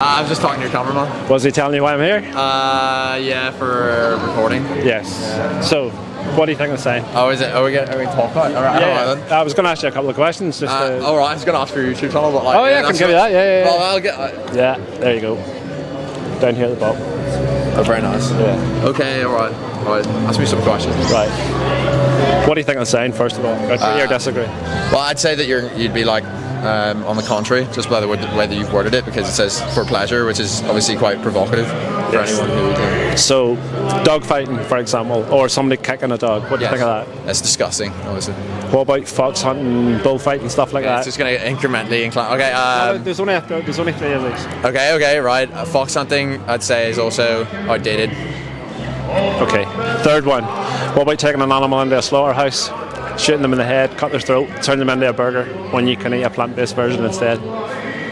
I was just talking to your cameraman. Was he telling you why I'm here? Yeah, for recording. Yes. Yeah. So, what do you think of the sign? Oh, is it? Are we talking about it? All right, Yeah, then. I was going to ask you a couple of questions. Just All right, I was going to ask for your YouTube channel, but like. Oh yeah, I can give you that. Yeah. Well, I'll get. Yeah, there you go. Down here at the bottom. Oh, very nice. Yeah. Okay, all right. Ask me some questions. Right. What do you think of the sign, first of all? Agree or disagree? Well, I'd say that you'd be like on the contrary, just by the way that you've worded it, because it says for pleasure, which is obviously quite provocative for anyone who. So, dog fighting, for example, or somebody kicking a dog. What do you think of that? That's disgusting, obviously. What about fox hunting, bullfighting, stuff like that? It's just going to incrementally incline. Okay. There's only 3 of these. Okay, right. Fox hunting, I'd say, is also outdated. Okay. Third one. What about taking an animal into a slaughterhouse, shooting them in the head, cut their throat, turn them into a burger when you can eat a plant-based version instead?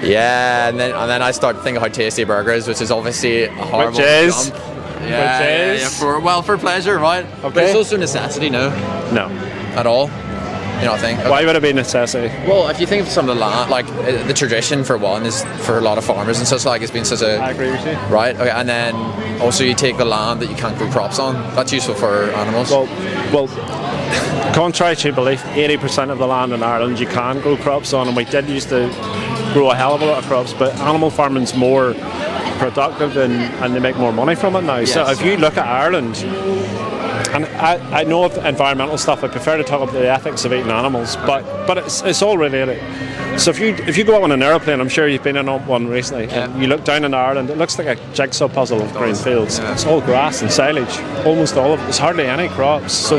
Yeah, and then I start thinking how tasty a burger is, which is obviously a horrible jump. Yeah, for pleasure, right? Okay. But it's also necessity, no? No. At all? You know what I think? Okay. Why would it be necessity? Well, if you think of some of the land, like the tradition for one is for a lot of farmers and such, like it's been such a. I agree with you. Right. Okay, and then also you take the land that you can't grow crops on. That's useful for animals. Well, contrary to belief, 80% of the land in Ireland you can grow crops on, and we did used to grow a hell of a lot of crops, but animal farming's more productive and they make more money from it now. Yes. So if you look at Ireland. And I know of environmental stuff. I prefer to talk about the ethics of eating animals, but it's all related. So if you go out on an aeroplane, I'm sure you've been in one recently, and you look down in Ireland, it looks like a jigsaw puzzle of green fields. Yeah. It's all grass and silage, almost all of it. There's hardly any crops. So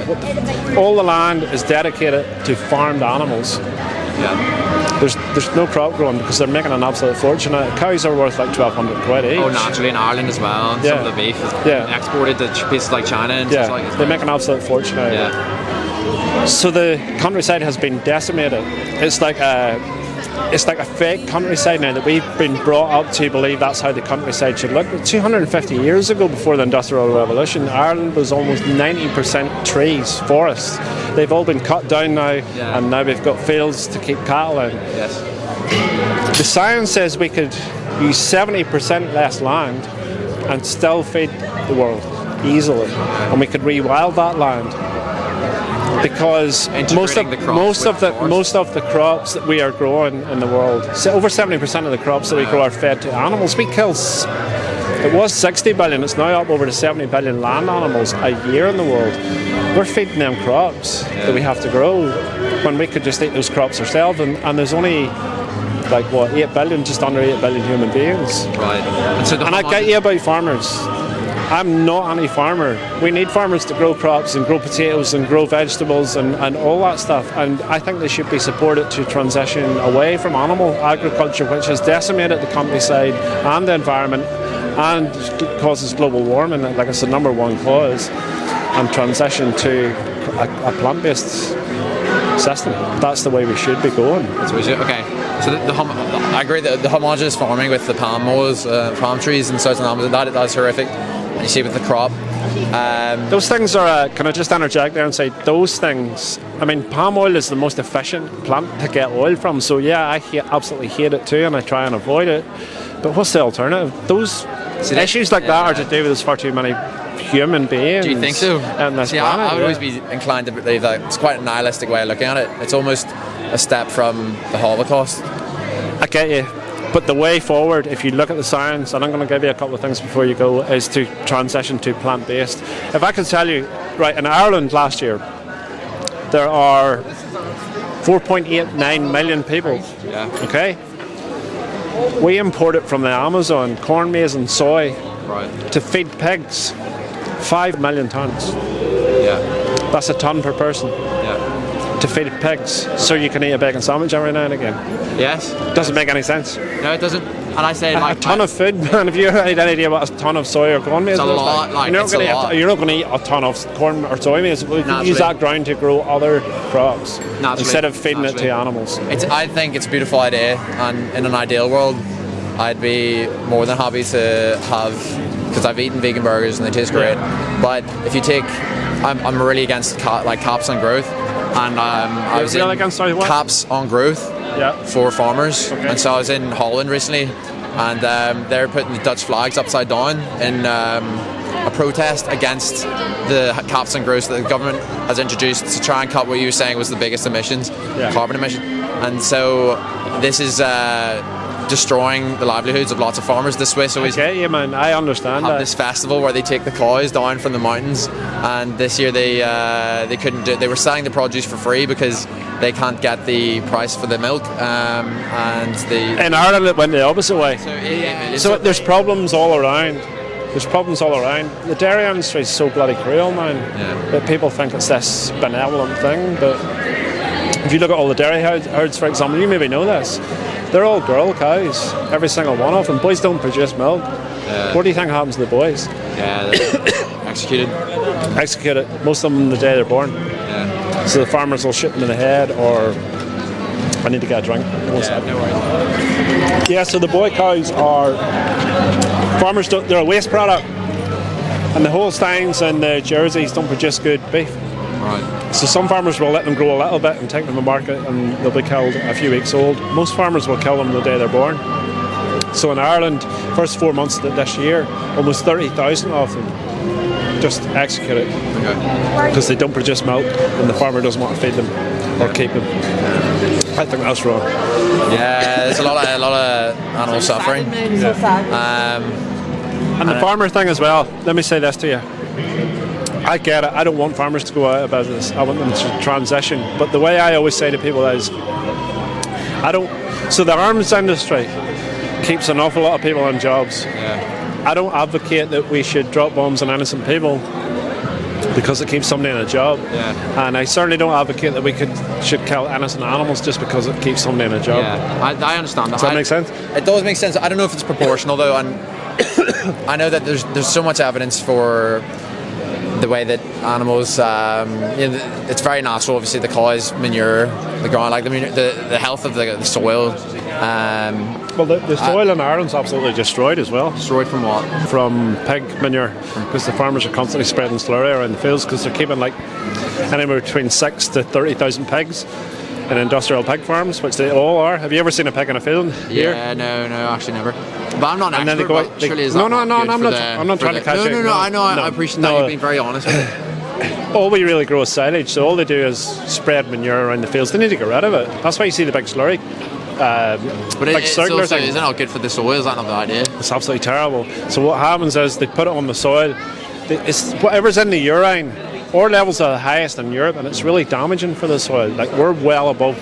all the land is dedicated to farmed animals. Yeah. There's no crop growing because they're making an absolute fortune. Cows are worth like 1,200 quid each. Oh, naturally in Ireland as well. And some of the beef is exported to places like China and stuff like that. They make an absolute fortune out of it. So the countryside has been decimated. It's like a fake countryside now that we've been brought up to believe that's how the countryside should look. But 250 years ago, before the Industrial Revolution, Ireland was almost 90% trees, forests. They've all been cut down now, and now we've got fields to keep cattle in. Yes. The science says we could use 70% less land and still feed the world easily, and we could rewild that land. Because most of the crops that we are growing in the world, so over 70% of the crops that we grow are fed to animals. It was 60 billion, it's now up over to 70 billion land animals a year in the world. We're feeding them crops that we have to grow when we could just eat those crops ourselves, and there's only like 8 billion, just under 8 billion human beings. Right. And I get you about farmers. I'm not anti-farmer. We need farmers to grow crops and grow potatoes and grow vegetables and all that stuff. And I think they should be supported to transition away from animal agriculture, which has decimated the countryside and the environment and causes global warming, like it's the number one cause, and transition to a plant-based system. That's the way we should be going. That's what we should. Okay. So I agree that the homogeneous farming with the palm moles, palm trees and such, that's horrific. And you see with the crop. Those things are, can I just interject there and say, those things, I mean, palm oil is the most efficient plant to get oil from, so yeah, I absolutely hate it too, and I try and avoid it. But what's the alternative? Those issues like that are to do with there's far too many human beings. Do you think so? On this planet, I would always be inclined to believe that it's quite a nihilistic way of looking at it. It's almost a step from the Holocaust. I get you. But the way forward, if you look at the science, and I'm going to give you a couple of things before you go, is to transition to plant-based. If I could tell you, right, in Ireland last year, there are 4.89 million people. Yeah. Okay? We import it from the Amazon, corn, maize and soy, to feed pigs, 5 million tonnes. Yeah. That's a tonne per person. Yeah. To feed pigs, so you can eat a bacon sandwich every now and again. Yes. Doesn't make any sense. No, it doesn't. And I say a ton of food, man. If you had any idea what a ton of soy or corn maize, it's a lot. You're not going to eat a ton of corn or soy maize. We can use that ground to grow other crops instead of feeding it to animals. I think it's a beautiful idea, and in an ideal world, I'd be more than happy to have, because I've eaten vegan burgers and they taste great. But if you take, I'm really against caps on growth. And I was in caps on growth for farmers. Okay. And so I was in Holland recently, and they're putting the Dutch flags upside down in a protest against the caps and gross that the government has introduced to try and cut what you were saying was the biggest emissions, carbon emission. And so this is destroying the livelihoods of lots of farmers. The Swiss always man, I understand have that. this festival where they take the cows down from the mountains, and this year they couldn't do it. They were selling the produce for free because they can't get the price for the milk, and in Ireland it went the opposite way. So There's problems all around. The dairy industry is so bloody cruel, man, that people think it's this benevolent thing. But if you look at all the dairy herds, for example, you maybe know this, they're all girl cows, every single one of them. Boys don't produce milk. What do you think happens to the boys? They're Executed, most of them the day they're born. So the farmers will shoot them in the head, or I need to get a drink. No worries. So the boy cows are farmers. They're a waste product, and the Holsteins and the Jerseys don't produce good beef. Right. So some farmers will let them grow a little bit and take them to market, and they'll be killed a few weeks old. Most farmers will kill them the day they're born. So in Ireland, first 4 months of this year, almost 30,000 of them just executed because they don't produce milk, and the farmer doesn't want to feed them or keep them. I think that's wrong. Yeah, there's a lot of animal suffering. And the farmer thing as well. Let me say this to you. I get it. I don't want farmers to go out of business. I want them to transition. But the way I always say to people is, so the arms industry keeps an awful lot of people in jobs. I don't advocate that we should drop bombs on innocent people because it keeps somebody in a job. And I certainly don't advocate that we should kill innocent animals just because it keeps somebody in a job. I understand that. Does that make sense? It does make sense. I don't know if it's proportional though, and I know that there's so much evidence for the way that animals, it's very natural. Obviously, the cows manure the ground, like the health of the soil. Well, the soil in Ireland's absolutely destroyed as well. Destroyed from what? From pig manure, because the farmers are constantly spreading slurry around the fields because they're keeping like anywhere between 6,000 to 30,000 pigs in industrial pig farms, which they all are. Have you ever seen a pig in a field here? Yeah, no, actually never. But I'm not an and expert, but surely is that not good I'm not trying to catch you. No, I know, I appreciate that you've been very honest with it. All we really grow is silage, so all they do is spread manure around the fields. They need to get rid of it. That's why you see the big slurry. But is it not good for the soil? Is that not the idea? It's absolutely terrible. So what happens is they put it on the soil. It's whatever's in the urine. Our levels are the highest in Europe, and it's really damaging for the soil. Like, we're well above.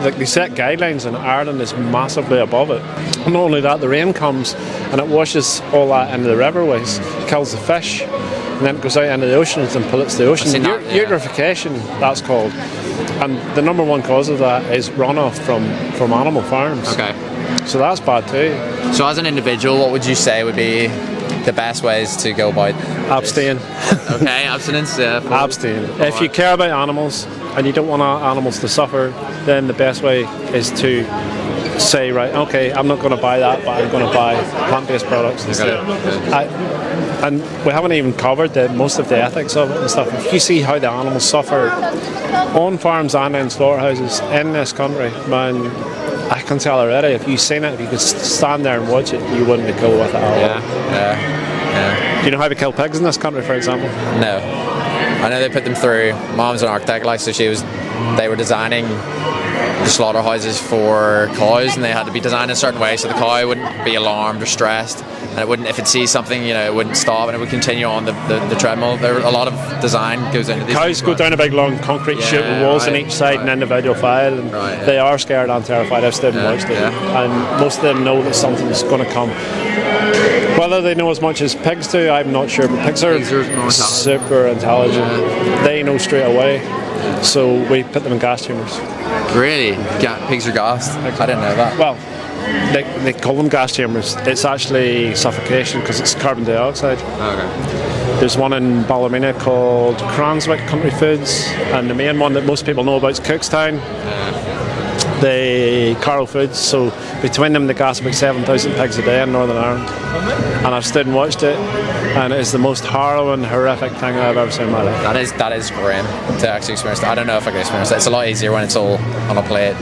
Like, they set guidelines, and Ireland is massively above it. And not only that, the rain comes and it washes all that into the riverways, kills the fish, and then it goes out into the oceans and pollutes the ocean. Eutrophication, that's called. And the number one cause of that is runoff from animal farms. Okay. So that's bad too. So as an individual, what would you say would be the best ways to go about abstain? Okay, abstinence. Abstain. If you care about animals and you don't want animals to suffer, then the best way is to say, right, okay, I'm not going to buy that, but I'm going to buy plant-based products instead. And we haven't even covered most of the ethics of it and stuff. If you see how the animals suffer on farms and in slaughterhouses in this country, man, I can tell already, if you've seen it, if you could stand there and watch it, you wouldn't be cool with it at all. Do you know how to kill pigs in this country, for example? No. I know they put them through. Mom's an architect, like, so they were designing the slaughterhouses for cows, and they had to be designed in a certain way so the cow wouldn't be alarmed or stressed, and it wouldn't, if it sees something, it wouldn't stop, and it would continue on the treadmill. There a lot of design goes into these. Cows go down a big long concrete chute with walls on each side and individual file, and they are scared and terrified. I've stood and watched it, and most of them know that something's going to come. Whether they know as much as pigs do, I'm not sure, but pigs are super intelligent. They know straight away, so we put them in gas chambers. Really? Pigs are gassed? I didn't know that. Well, they call them gas chambers. It's actually suffocation because it's carbon dioxide. Okay. There's one in Ballymena called Cranswick Country Foods, and the main one that most people know about is Cookstown. The Carroll Foods. So Between them, they gas about 7,000 pigs a day in Northern Ireland. And I've stood and watched it, and it is the most harrowing, horrific thing I've ever seen in my life. That is grim to actually experience. I don't know if I can experience it. It's a lot easier when it's all on a plate.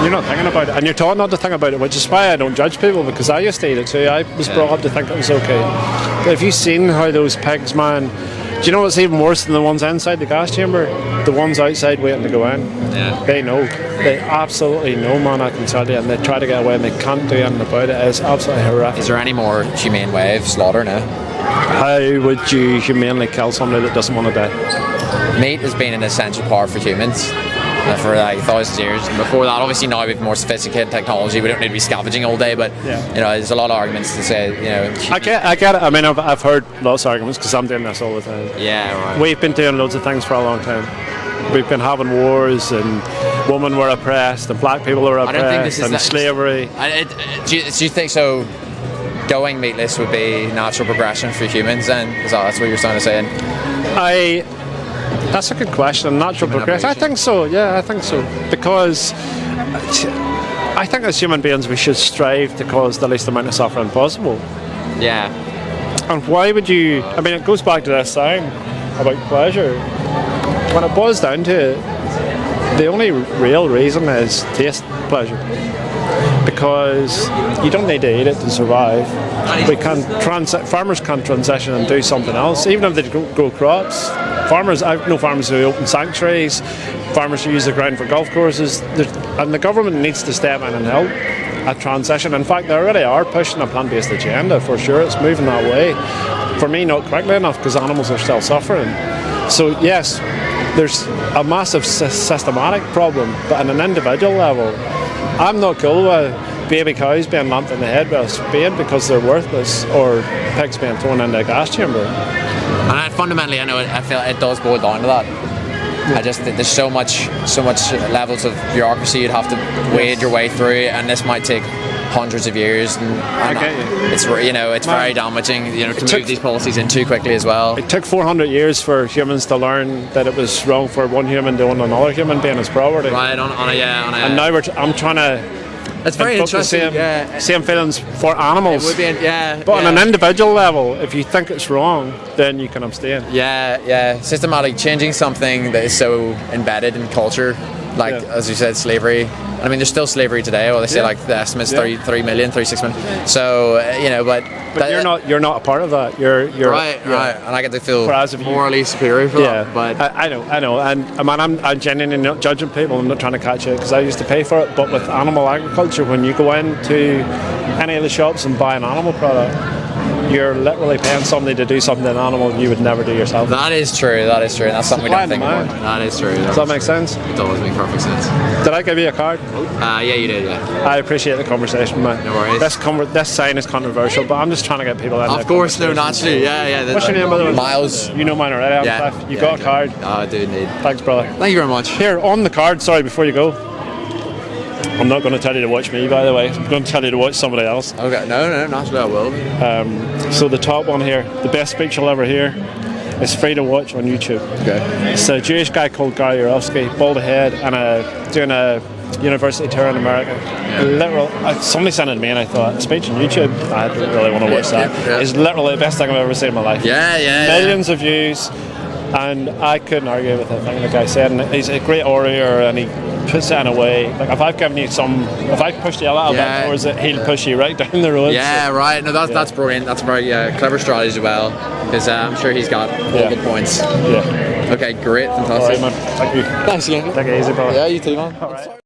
You're not thinking about it, and you're taught not to think about it, which is why I don't judge people, because I used to eat it too. I was brought up to think it was okay. But have you seen how those pigs, man? Do you know what's even worse than the ones inside the gas chamber? The ones outside waiting to go in. Yeah. They know. They absolutely know, man, I can tell you. And they try to get away and they can't do anything about it. It's absolutely horrific. Is there any more humane way of slaughter now? How would you humanely kill somebody that doesn't want to die? Meat has been an essential part for humans for like thousands of years. And before that, obviously now with more sophisticated technology, we don't need to be scavenging all day. But you know, there's a lot of arguments to say. You know, I get it. I mean, I've heard lots of arguments because I'm doing this all the time. Yeah, right. We've been doing loads of things for a long time. We've been having wars, and women were oppressed, and black people were oppressed, I don't think this is and slavery. Do you think so? Going meatless would be natural progression for humans, then? That's what you're trying to say? That's a good question. Natural progression. I think so. Yeah, I think so. Because I think as human beings we should strive to cause the least amount of suffering possible. Yeah. And why would you? I mean, it goes back to this thing about pleasure. When it boils down to it, the only real reason is taste pleasure. Because you don't need to eat it to survive. Farmers can transition and do something else, even if they grow crops. I know farmers who open sanctuaries, farmers who use the ground for golf courses, and the government needs to step in and help a transition. In fact, they already are pushing a plant-based agenda, for sure. It's moving that way. For me, not quickly enough, because animals are still suffering. So yes, there's a massive systematic problem, but on an individual level, I'm not cool with baby cows being lamped in the head with a spade because they're worthless, or pigs being thrown into a gas chamber. And fundamentally, I feel it does boil down to that. There's so much levels of bureaucracy you'd have to wade your way through, and this might take hundreds of years. And I get you. It's very damaging, to move these policies in too quickly as well. It took 400 years for humans to learn that it was wrong for one human to own another human being his property. Right, and now I'm trying to. It's very interesting. Same feelings for animals. It would be, But on an individual level, if you think it's wrong, then you can abstain. Yeah. Systematic changing something that is so embedded in culture, like as you said, slavery. I mean, there's still slavery today. Well, they say like the estimate's 33 million, 36 million. So but you're not a part of that. You're right, and I get to feel morally superior for that. But I know, and I'm genuinely not judging people. I'm not trying to catch it because I used to pay for it. But with animal agriculture, when you go into any of the shops and buy an animal product, you're literally paying somebody to do something to an animal you would never do yourself. That is true, and that's something we don't think about. That is true. Does that make sense? It does make perfect sense. Did I give you a card? Yeah, you did, yeah. I appreciate the conversation, man. No worries. This sign is controversial, but I'm just trying to get people in. Of course, no, naturally, yeah. What's your name, by the way? Miles. You know mine already, You got a card. Oh, I do indeed. Thanks, brother. Thank you very much. Here, on the card, sorry, before you go, I'm not going to tell you to watch me, by the way. I'm going to tell you to watch somebody else. Okay, no, naturally I will. So the top one here, the best speech you'll ever hear, is free to watch on YouTube. Okay. It's a Jewish guy called Gary Yourofsky, bald head, and doing a university tour in America. Literal. Somebody sent it to me, and I thought, speech on YouTube. I didn't really want to watch that. It's literally the best thing I've ever seen in my life. Millions of views, and I couldn't argue with anything the guy said. And he's a great orator, and he puts it in a way. Like if I've given you if I pushed you a little bit towards it, he'll push you right down the road. Yeah, so. Right. No, that's brilliant. That's a very clever strategy as well, because I'm sure he's got all good points. Yeah. Okay, great, fantastic. All right, man. Thank you. Thanks again. Take it easy, brother. Yeah, you too, man. All right.